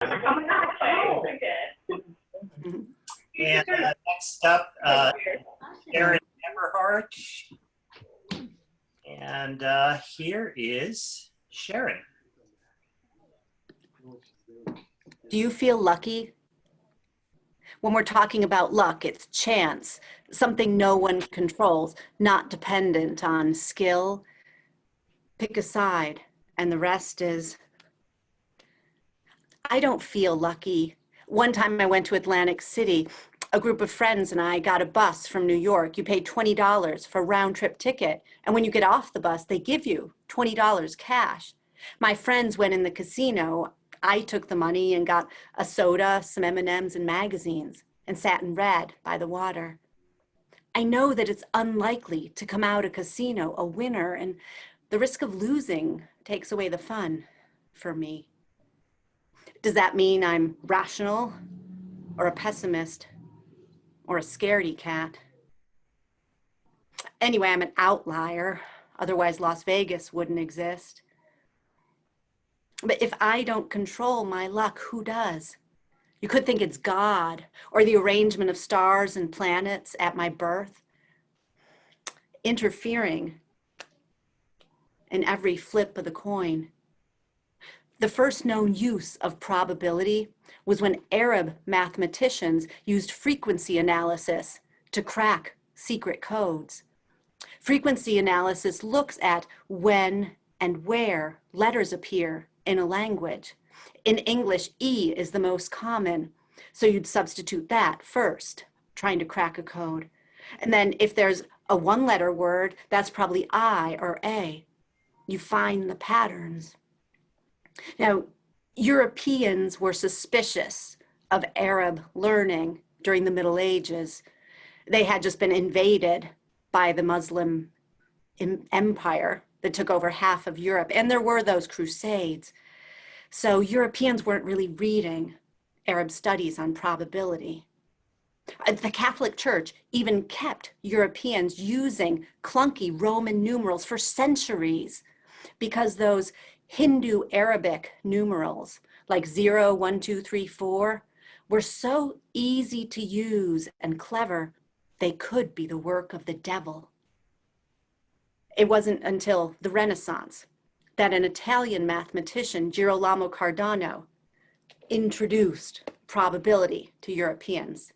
And next up, Sharon Eberhardt. And here is Sharon. Do you feel lucky? When we're talking about luck, it's chance, something no one controls, not dependent on skill. Pick a side, and the rest is, I don't feel lucky. One time I went to Atlantic City. A group of friends and I got a bus from New York. You pay $20 for a round trip ticket. And when you get off the bus, they give you $20 cash. My friends went in the casino. I took the money and got a soda, some M&Ms and magazines, and sat and read by the water. I know that it's unlikely to come out a casino a winner, and the risk of losing takes away the fun for me. Does that mean I'm rational or a pessimist or a scaredy cat? Anyway, I'm an outlier. Otherwise, Las Vegas wouldn't exist. But if I don't control my luck, who does? You could think it's God or the arrangement of stars and planets at my birth, interfering in every flip of the coin. The first known use of probability was when Arab mathematicians used frequency analysis to crack secret codes. Frequency analysis looks at when and where letters appear in a language. In English, E is the most common, so you'd substitute that first, trying to crack a code. And then if there's a one-letter word, that's probably I or A. You find the patterns. Now, Europeans were suspicious of Arab learning during the Middle Ages. They had just been invaded by the Muslim empire that took over half of Europe, and there were those crusades. So Europeans weren't really reading Arab studies on probability. The Catholic Church even kept Europeans using clunky Roman numerals for centuries because those Hindu Arabic numerals like 0, 1, 2, 3, 4 were so easy to use and clever, they could be the work of the devil. It wasn't until the Renaissance that an Italian mathematician, Girolamo Cardano, introduced probability to Europeans.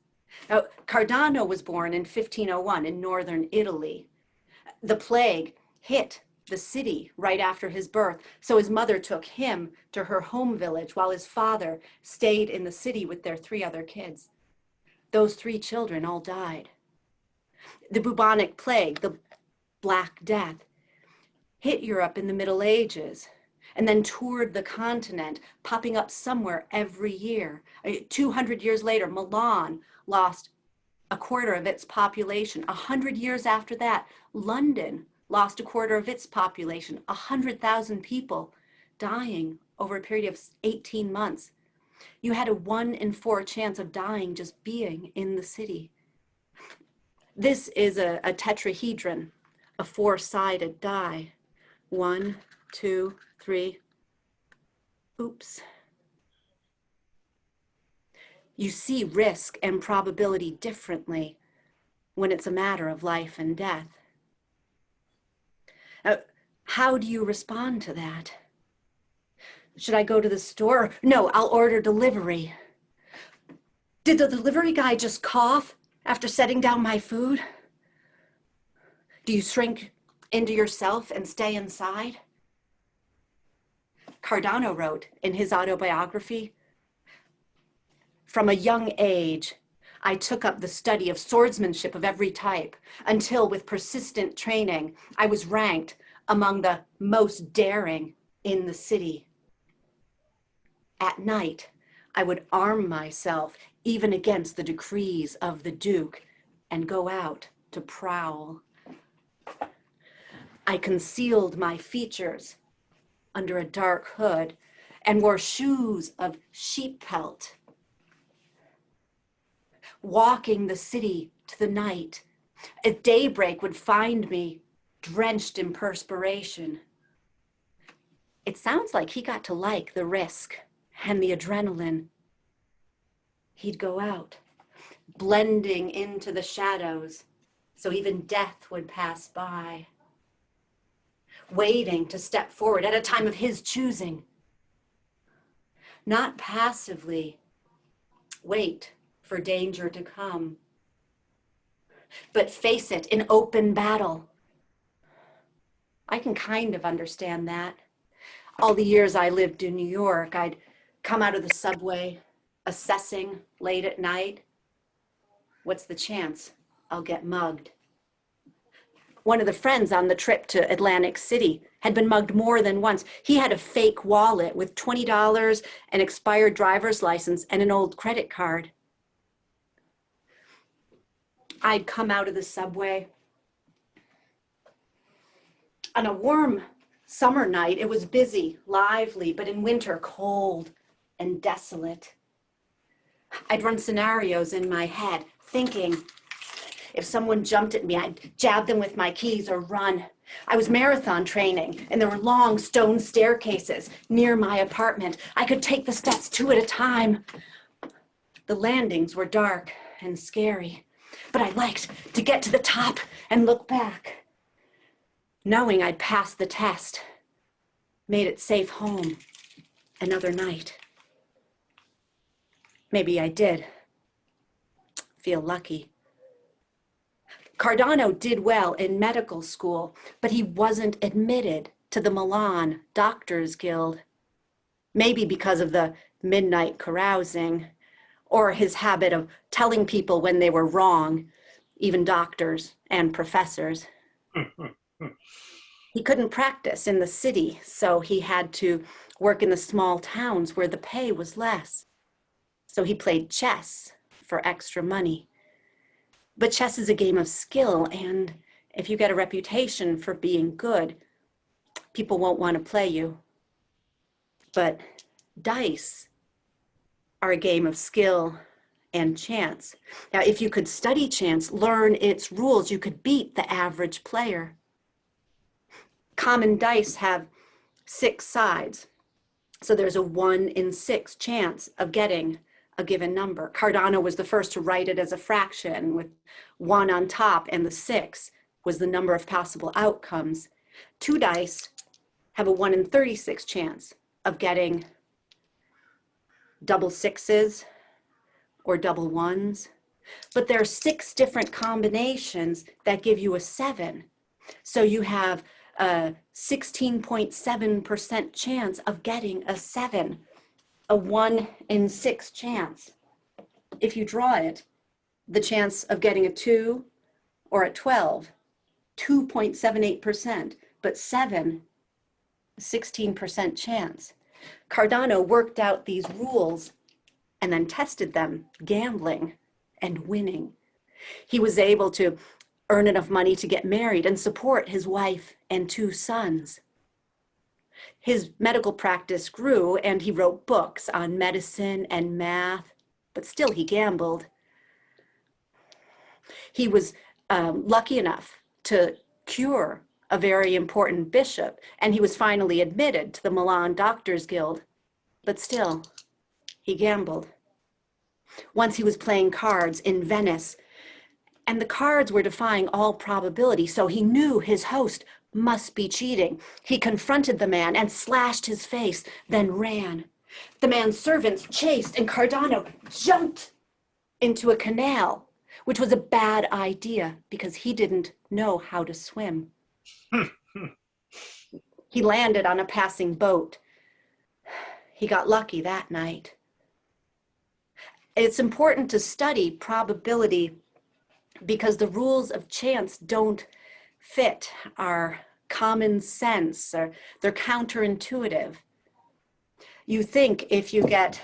Now, Cardano was born in 1501 in northern Italy. The plague hit the city right after his birth, so his mother took him to her home village while his father stayed in the city with their 3 other kids. Those 3 children all died. The bubonic plague, the Black Death, hit Europe in the Middle Ages and then toured the continent, popping up somewhere every year. 200 years later, Milan lost a quarter of its population. 100 years after that, London lost a quarter of its population, 100,000 people dying over a period of 18 months. You had a 1 in 4 chance of dying just being in the city. This is a tetrahedron, a 4-sided die. 1, 2, 3. Oops. You see risk and probability differently when it's a matter of life and death. How do you respond to that? Should I go to the store? No, I'll order delivery. Did the delivery guy just cough after setting down my food? Do you shrink into yourself and stay inside? Cardano wrote in his autobiography, "From a young age, I took up the study of swordsmanship of every type until with persistent training, I was ranked among the most daring in the city. At night, I would arm myself even against the decrees of the Duke and go out to prowl. I concealed my features under a dark hood and wore shoes of sheep pelt. Walking the city to the night, at daybreak would find me drenched in perspiration." It sounds like he got to like the risk and the adrenaline. He'd go out, blending into the shadows, so even death would pass by, waiting to step forward at a time of his choosing. Not passively wait for danger to come, but face it in open battle. I can kind of understand that. All the years I lived in New York, I'd come out of the subway, assessing late at night. What's the chance I'll get mugged? One of the friends on the trip to Atlantic City had been mugged more than once. He had a fake wallet with $20, an expired driver's license, and an old credit card. I'd come out of the subway. On a warm summer night, it was busy, lively, but in winter, cold and desolate. I'd run scenarios in my head, thinking if someone jumped at me, I'd jab them with my keys or run. I was marathon training, and there were long stone staircases near my apartment. I could take the steps 2 at a time. The landings were dark and scary, but I liked to get to the top and look back, knowing I'd passed the test, made it safe home another night. Maybe I did feel lucky. Cardno did well in medical school, but he wasn't admitted to the Milan Doctors Guild. Maybe because of the midnight carousing, or his habit of telling people when they were wrong, even doctors and professors. He couldn't practice in the city, so he had to work in the small towns where the pay was less. So he played chess for extra money. But chess is a game of skill, and if you get a reputation for being good, people won't want to play you. But dice are a game of skill and chance. Now, if you could study chance, learn its rules, you could beat the average player. Common dice have 6 sides, so there's a 1 in 6 chance of getting a given number. Cardano was the first to write it as a fraction with 1 on top, and the 6 was the number of possible outcomes. 2 dice have a 1 in 36 chance of getting double 6s or double 1s, but there are 6 different combinations that give you a 7. So you have a 16.7% chance of getting a 7. A 1 in 6 chance. If you draw it, the chance of getting a 2 or a 12, 2.78%, but 7, 16% chance. Cardano worked out these rules and then tested them, gambling and winning. He was able to earn enough money to get married and support his wife and 2 sons. His medical practice grew, and he wrote books on medicine and math, but still he gambled. He was lucky enough to cure a very important bishop, and he was finally admitted to the Milan Doctors Guild, but still he gambled. Once he was playing cards in Venice, and the cards were defying all probability, so he knew his host must be cheating. He confronted the man and slashed his face, then ran. The man's servants chased, and Cardano jumped into a canal, which was a bad idea because he didn't know how to swim. He landed on a passing boat. He got lucky that night. It's important to study probability because the rules of chance don't fit our common sense, or they're counterintuitive. You think if you get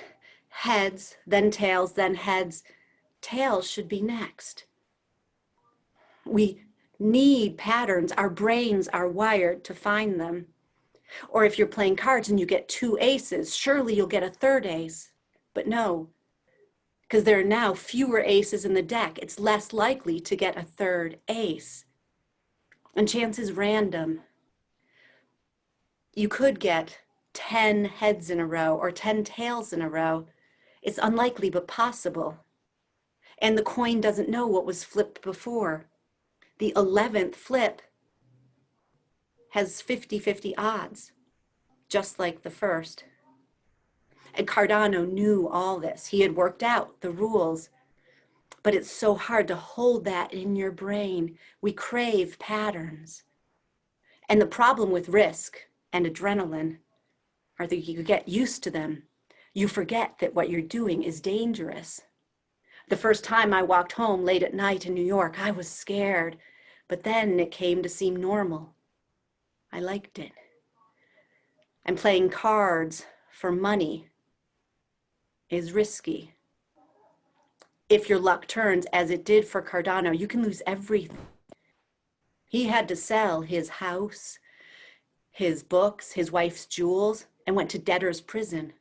heads, then tails, then heads, tails should be next. We need patterns. Our brains are wired to find them. Or if you're playing cards and you get 2 aces, surely you'll get a 3rd ace. But no, because there are now fewer aces in the deck. It's less likely to get a 3rd ace. And chance is random. You could get 10 heads in a row or 10 tails in a row. It's unlikely but possible. And the coin doesn't know what was flipped before. The 11th flip has 50-50 odds, just like the first. And Cardano knew all this. He had worked out the rules. But it's so hard to hold that in your brain. We crave patterns. And the problem with risk and adrenaline are that you get used to them. You forget that what you're doing is dangerous. The first time I walked home late at night in New York, I was scared, but then it came to seem normal. I liked it. And playing cards for money is risky. If your luck turns, as it did for Cardano, you can lose everything. He had to sell his house, his books, his wife's jewels, and went to debtor's prison.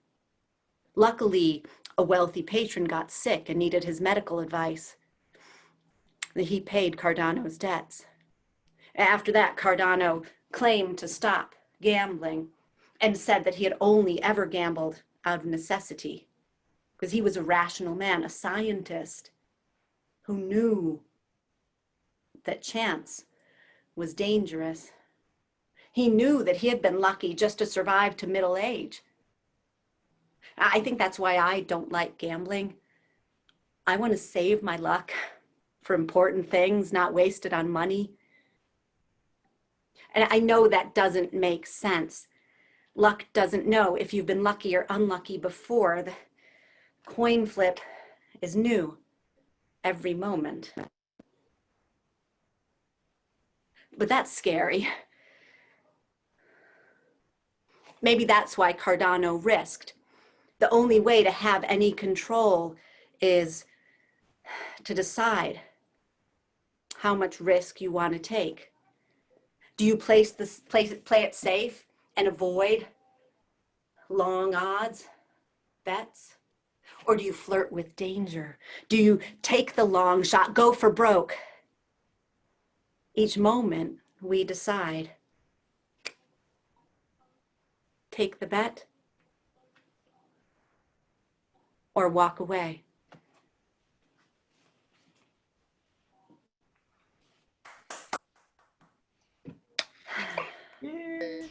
Luckily, a wealthy patron got sick and needed his medical advice. He paid Cardano's debts. After that, Cardano claimed to stop gambling and said that he had only ever gambled out of necessity because he was a rational man, a scientist who knew that chance was dangerous. He knew that he had been lucky just to survive to middle age. I think that's why I don't like gambling. I want to save my luck for important things, not waste it on money. And I know that doesn't make sense. Luck doesn't know if you've been lucky or unlucky before. The coin flip is new every moment. But that's scary. Maybe that's why Cardano risked. The only way to have any control is to decide how much risk you want to take. Do you play it safe and avoid long odds bets? Or do you flirt with danger? Do you take the long shot, go for broke? Each moment we decide. Take the bet or walk away. Yay.